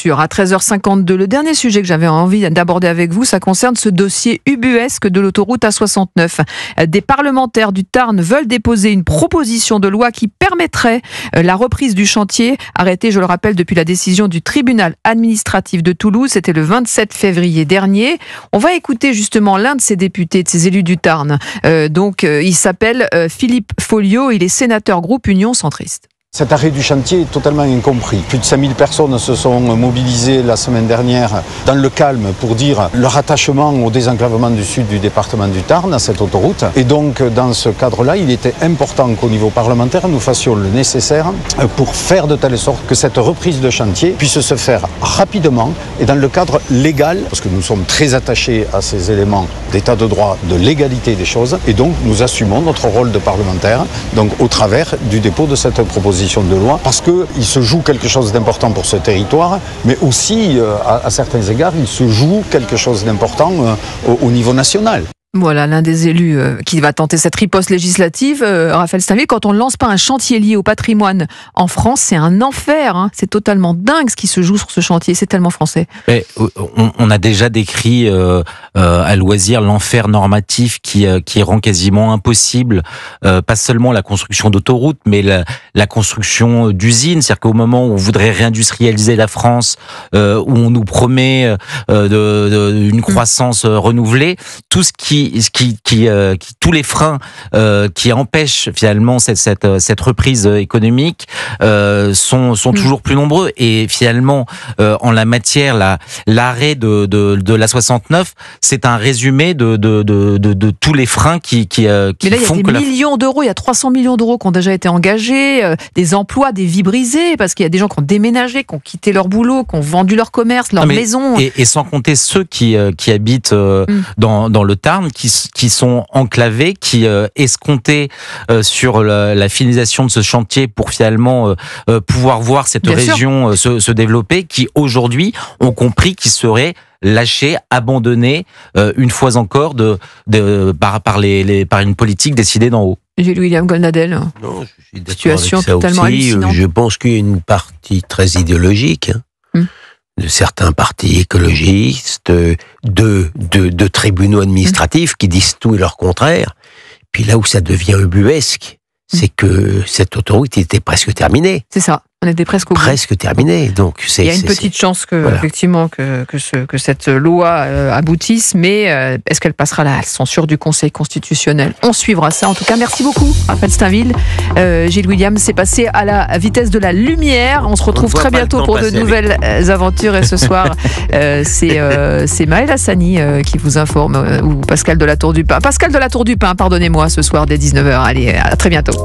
sûr. À 13h52, le dernier sujet que j'avais envie d'aborder avec vous, ça concerne ce dossier ubuesque de l'autoroute A69. Des parlementaires du Tarn veulent déposer une proposition de loi qui permettrait la reprise du chantier, arrêté, je le rappelle, depuis la décision du tribunal administratif de Toulouse. C'était le 27 février dernier. On va écouter justement l'un de ces députés, de ces élus du Tarn. Il s'appelle Philippe Folliot, il est sénateur groupe Union centriste. Cet arrêt du chantier est totalement incompris. Plus de 5000 personnes se sont mobilisées la semaine dernière dans le calme pour dire leur attachement au désenclavement du sud du département du Tarn, à cette autoroute. Et donc, dans ce cadre-là, il était important qu'au niveau parlementaire, nous fassions le nécessaire pour faire de telle sorte que cette reprise de chantier puisse se faire rapidement et dans le cadre légal, parce que nous sommes très attachés à ces éléments d'état de droit, de légalité des choses, et donc nous assumons notre rôle de parlementaire, donc au travers du dépôt de cette proposition de loi, parce qu'il se joue quelque chose d'important pour ce territoire, mais aussi, à certains égards, il se joue quelque chose d'important au niveau national. Voilà, l'un des élus qui va tenter cette riposte législative, Raphaël Steinville. Quand on ne lance pas un chantier lié au patrimoine en France, c'est un enfer. Hein. C'est totalement dingue ce qui se joue sur ce chantier. C'est tellement français. On a déjà décrit à loisir l'enfer normatif qui rend quasiment impossible pas seulement la construction d'autoroutes, mais la construction d'usines. C'est-à-dire qu'au moment où on voudrait réindustrialiser la France, où on nous promet une croissance renouvelée, tout ce tous les freins qui empêchent finalement cette reprise économique sont toujours plus nombreux, et finalement en la matière l'arrêt de la 69, c'est un résumé de tous les freins qui mais là, il y a des millions d'euros, il y a 300 millions d'euros qui ont déjà été engagés, des emplois, des vies brisées, parce qu'il y a des gens qui ont déménagé, qui ont quitté leur boulot, qui ont vendu leur commerce, leur maison. Et sans compter ceux qui habitent dans le Tarn, qui sont enclavés, qui escomptaient sur la finalisation de ce chantier pour finalement pouvoir voir cette région se développer, qui aujourd'hui ont compris qu'ils seraient lâchés, abandonnés une fois encore par une politique décidée d'en haut. Gilles-William Goldnadel. Non, je suis d'accord situation avec ça totalement aussi. hallucinante. Je pense qu'il y a une partie très idéologique de certains partis écologistes, de tribunaux administratifs qui disent tout et leur contraire. Puis là où ça devient ubuesque, c'est que cette autoroute était presque terminée. C'est ça, on était presque au bout. Presque terminée. Donc il y a une petite chance effectivement que cette loi aboutisse, mais est-ce qu'elle passera la censure du Conseil constitutionnel? On suivra ça. En tout cas, merci beaucoup, Raphaël Steinville. Gilles William, c'est passé à la vitesse de la lumière. On se retrouve très bientôt pour de nouvelles aventures. Et ce soir, c'est Maël Hassani qui vous informe, ou Pascal de la Tour du Pin. Pascal de la Tour du Pin, pardonnez-moi, ce soir dès 19h. Allez, à très bientôt.